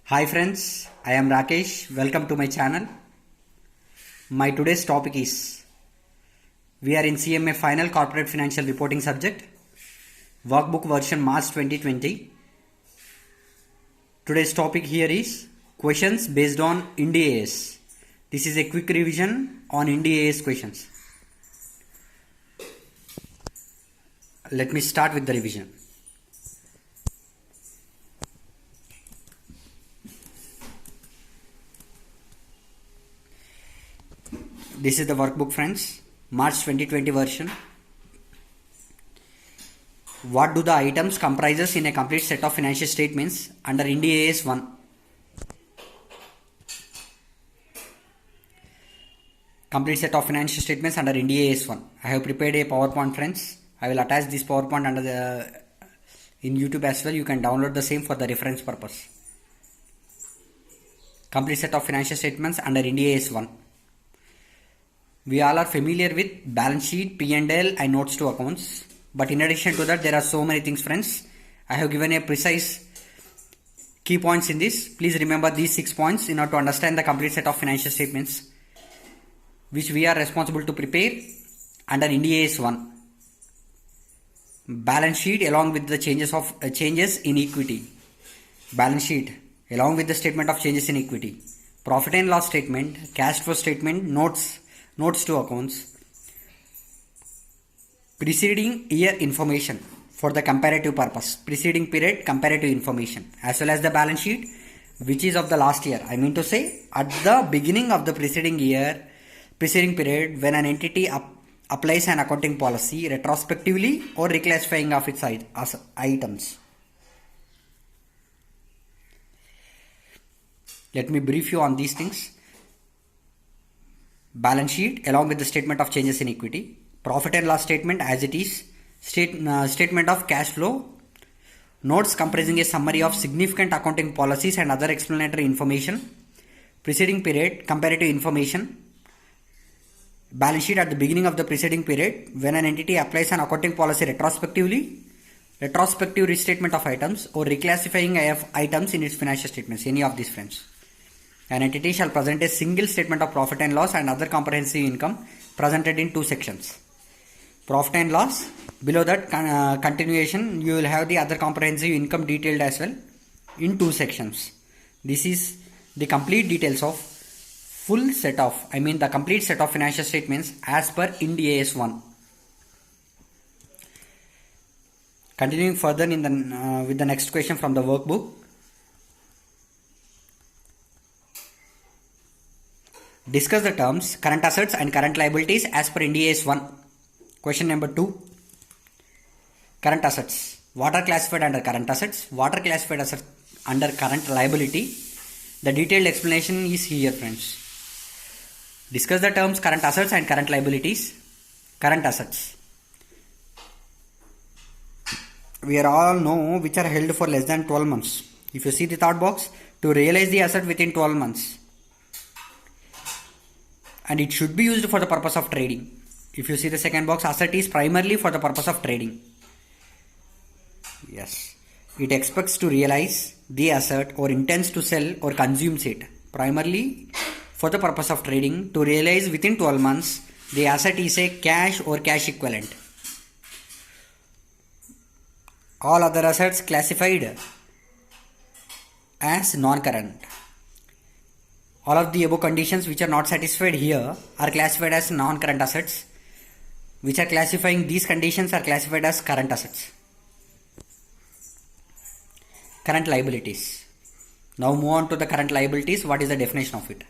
Hi friends, I am Rakesh. Welcome to my channel. My today's topic is we are in CMA final corporate financial reporting subject, workbook version March 2020. Today's topic here is questions based on Ind AS. This is a quick revision on Ind AS questions. Let me start with the revision. This is the workbook, friends, March 2020 version. What do the items comprises in a complete set of financial statements under Ind AS 1? Complete set of financial statements under Ind AS 1. I have prepared a PowerPoint, friends. I will attach this PowerPoint under in YouTube as well. You can download the same for the reference purpose. Complete set of financial statements under Ind AS 1. We all are familiar with balance sheet, P&L and notes to accounts. But in addition to that, there are so many things, friends. I have given a precise key points in this. Please remember these 6 points in order to understand the complete set of financial statements which we are responsible to prepare under Ind AS 1. Balance sheet along with the changes in equity. Balance sheet along with the statement of changes in equity. Profit and loss statement, cash flow statement, notes to accounts, preceding year information for the comparative purpose, preceding period comparative information, as well as the balance sheet which is of the last year. I mean to say at the beginning of the preceding period when an entity applies an accounting policy retrospectively or reclassifying of its items. Let me brief you on these things. Balance sheet along with the statement of changes in equity, profit and loss statement as it is, statement of cash flow, notes comprising a summary of significant accounting policies and other explanatory information, preceding period comparative information, balance sheet at the beginning of the preceding period when an entity applies an accounting policy retrospectively, retrospective restatement of items or reclassifying of items in its financial statements, any of these, friends. An entity shall present a single statement of profit and loss and other comprehensive income presented in 2 sections. Profit and loss, below that continuation you will have the other comprehensive income detailed as well in 2 sections. This is the complete details of the complete set of financial statements as per Ind AS 1. Continuing further with the next question from the workbook. Discuss the terms current assets and current liabilities as per Ind AS 1. Question number 2. Current assets. What are classified under current assets? What are classified as under current liability? The detailed explanation is here, friends. Discuss the terms current assets and current liabilities. Current assets. We all know which are held for less than 12 months. If you see the third box, to realize the asset within 12 months. And it should be used for the purpose of trading. If you see the second box, asset is primarily for the purpose of trading. Yes. It expects to realize the asset or intends to sell or consumes it primarily for the purpose of trading. To realize within 12 months, the asset is a cash or cash equivalent. All other assets classified as non-current. All of the above conditions which are not satisfied here are classified as non-current assets, which are classifying these conditions are classified as current assets. Current liabilities. Now move on to the current liabilities. What is the definition of it?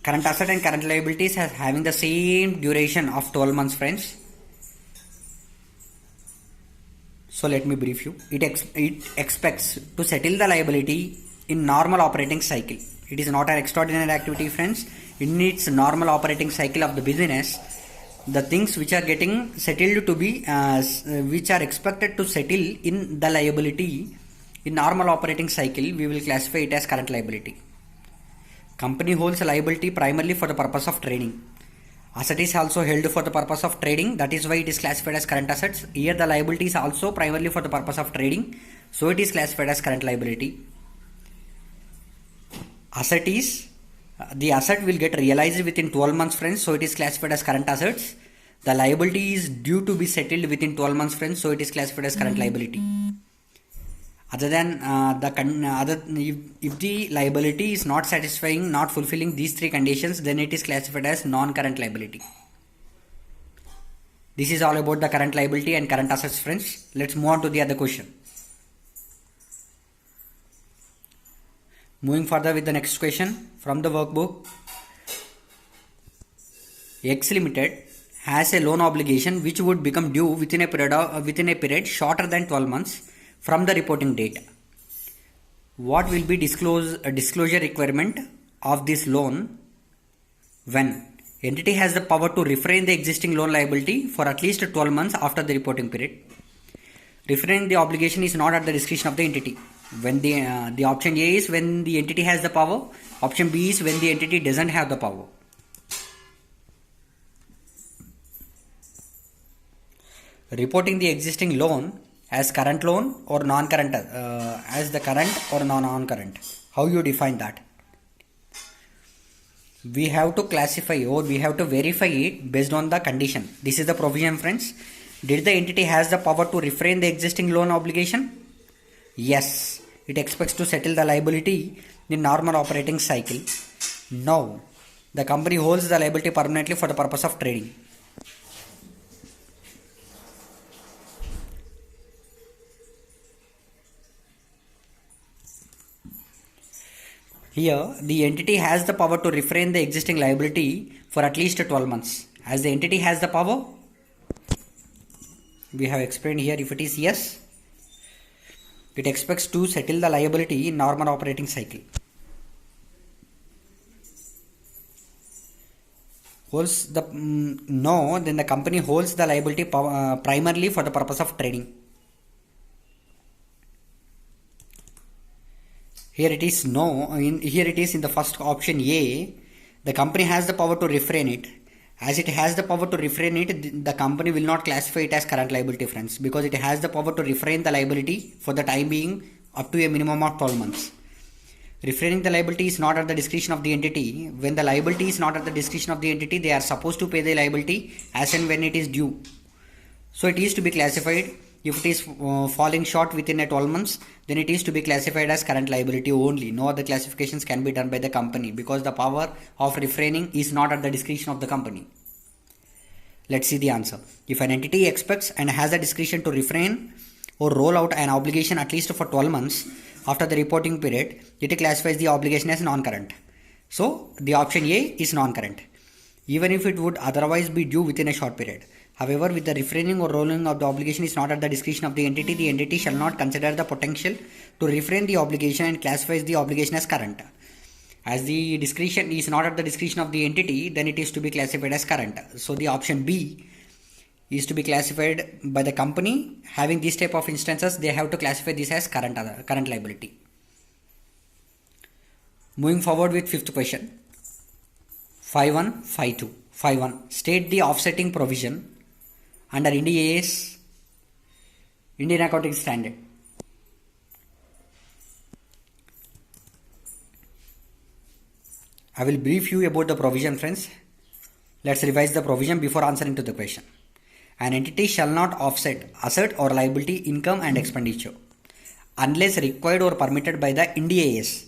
Current asset and current liabilities having the same duration of 12 months, friends. So let me brief you. It expects to settle the liability in normal operating cycle. It is not an extraordinary activity, friends. In its normal operating cycle of the business, the things which are getting settled to be which are expected to settle in the liability in normal operating cycle, we will classify it as current liability. Company holds a liability primarily for the purpose of trading. Asset is also held for the purpose of trading. That is why it is classified as current assets. Here the liability is also primarily for the purpose of trading. so it is classified as current liability. Asset is, the asset will get realized within 12 months, friends, so it is classified as current assets. The liability is due to be settled within 12 months, friends, so it is classified as current liability. Other than if the liability is not satisfying, not fulfilling these three conditions, then it is classified as non-current liability. This is all about the current liability and current assets, friends. Let's move on to the other question. Moving further with the next question from the workbook. X Limited has a loan obligation which would become due within a period shorter than 12 months from the reporting date. What will be disclosure requirement of this loan when entity has the power to refrain the existing loan liability for at least 12 months after the reporting period? Refraining the obligation is not at the discretion of the entity. When the option A is when the entity has the power, option B is when the entity doesn't have the power. Reporting the existing loan as current loan or non-current, as the current or non-current. How you define that? We have to classify or we have to verify it based on the condition. This is the provision, friends. Did the entity has the power to refrain the existing loan obligation? Yes, it expects to settle the liability in normal operating cycle. No, the company holds the liability permanently for the purpose of trading. Here, the entity has the power to refrain the existing liability for at least 12 months. As the entity has the power, we have explained here, if it is yes, it expects to settle the liability in normal operating cycle. Holds the no, then the company holds the liability primarily for the purpose of trading. Here it is no, here it is in the first option A, the company has the power to refrain it. As it has the power to refrain it, the company will not classify it as current liability, friends, because it has the power to refrain the liability for the time being up to a minimum of 12 months. Refraining the liability is not at the discretion of the entity. When the liability is not at the discretion of the entity, they are supposed to pay the liability as and when it is due. So it is to be classified. If it is falling short within a 12 months, then it is to be classified as current liability only. No other classifications can be done by the company because the power of refraining is not at the discretion of the company. Let's see the answer. If an entity expects and has the discretion to refrain or roll out an obligation at least for 12 months after the reporting period, it classifies the obligation as non-current. So the option A is non-current, even if it would otherwise be due within a short period. However, with the refraining or rolling of the obligation is not at the discretion of the entity shall not consider the potential to refrain the obligation and classifies the obligation as current. As the discretion is not at the discretion of the entity, then it is to be classified as current. So the option B is to be classified by the company. Having this type of instances, they have to classify this as current liability. Moving forward with fifth question. 5.1, 5.2. 5.1. State the offsetting provision under Ind AS, Indian Accounting Standard. I will brief you about the provision, friends. Let's revise the provision before answering to the question. An entity shall not offset asset or liability, income and expenditure unless required or permitted by the Ind AS.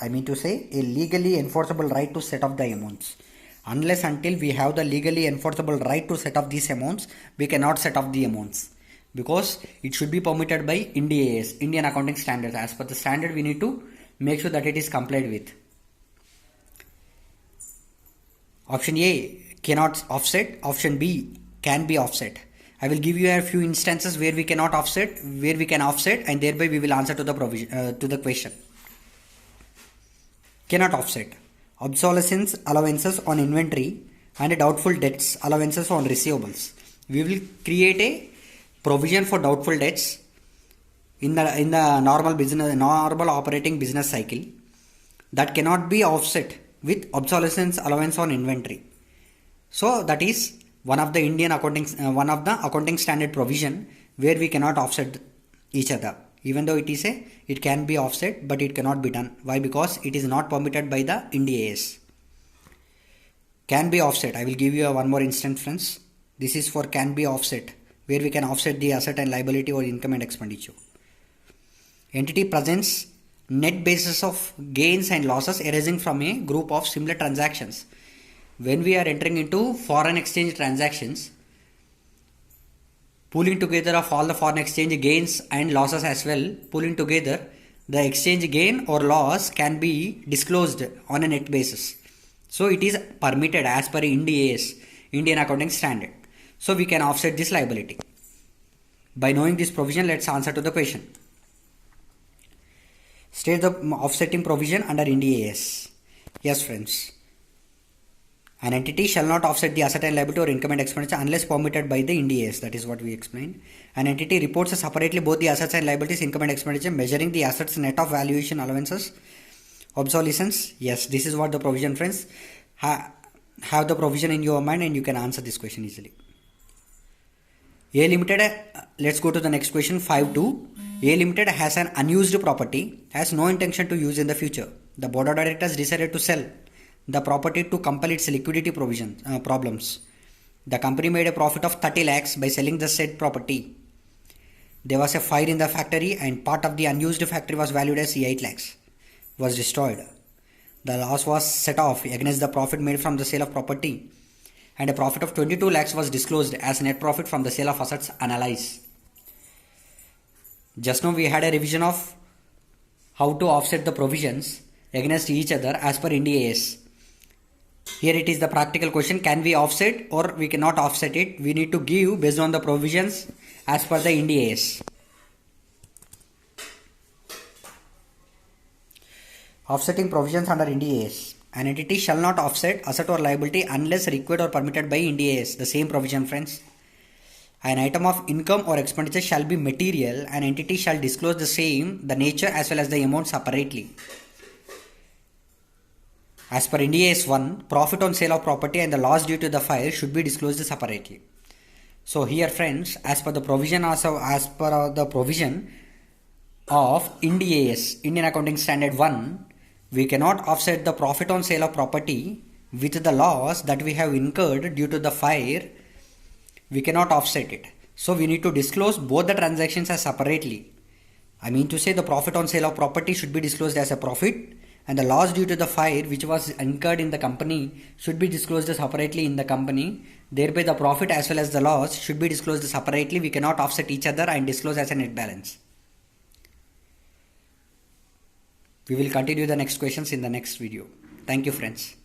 I mean to say a legally enforceable right to set off the amounts. Unless until we have the legally enforceable right to set off these amounts, we cannot set off the amounts because it should be permitted by Ind AS, Indian Accounting Standards. As per the standard, we need to make sure that it is complied with. Option A cannot offset, option B can be offset. I will give you a few instances where we cannot offset, where we can offset, and thereby we will answer to the provision to the question. Cannot offset: obsolescence allowances on inventory and doubtful debts allowances on receivables. We will create a provision for doubtful debts in the normal operating business cycle that cannot be offset with obsolescence allowance on inventory. So that is one of the accounting standard provision where we cannot offset each other. Even though it can be offset, but it cannot be done. Why? Because it is not permitted by the Ind AS. Can be offset. I will give you one more instance, friends. This is for can be offset, where we can offset the asset and liability or income and expenditure. Entity presents net basis of gains and losses arising from a group of similar transactions. When we are entering into foreign exchange transactions, pooling together of all the foreign exchange gains and losses as well, pooling together, the exchange gain or loss can be disclosed on a net basis. So it is permitted as per Ind AS, Indian Accounting Standard. So we can offset this liability. By knowing this provision, let's answer to the question. State the offsetting provision under Ind AS. Yes, friends. An entity shall not offset the asset and liability or income and expenditure unless permitted by the Ind AS. That is what we explained. An entity reports separately both the assets and liabilities, income and expenditure, measuring the assets net of valuation allowances, obsolescence. Yes, this is what the provision, friends. Have the provision in your mind and you can answer this question easily. A Limited, let's go to the next question, 5.2. A Limited has an unused property, has no intention to use in the future. The board of directors decided to sell the property to compel its liquidity problems. The company made a profit of 30 lakhs by selling the said property. There was a fire in the factory and part of the unused factory was valued as 8 lakhs. Was destroyed. The loss was set off against the profit made from the sale of property, and a profit of 22 lakhs was disclosed as net profit from the sale of assets analyzed. Just now we had a revision of how to offset the provisions against each other as per Ind AS. Here it is the practical question, can we offset or we cannot offset it? We need to give based on the provisions as per the Ind AS. Offsetting provisions under Ind AS. An entity shall not offset asset or liability unless required or permitted by Ind AS. The same provision, friends. An item of income or expenditure shall be material. An entity shall disclose the same, the nature as well as the amount separately. As per Ind AS 1, profit on sale of property and the loss due to the fire should be disclosed separately. So here, friends, as per the provision of Ind AS, Indian Accounting Standard 1, we cannot offset the profit on sale of property with the loss that we have incurred due to the fire. We cannot offset it. So we need to disclose both the transactions as separately. I mean to say the profit on sale of property should be disclosed as a profit, and the loss due to the fire which was incurred in the company should be disclosed separately in the company. Thereby the profit as well as the loss should be disclosed separately. We cannot offset each other and disclose as a net balance. We will continue the next questions in the next video. Thank you, friends.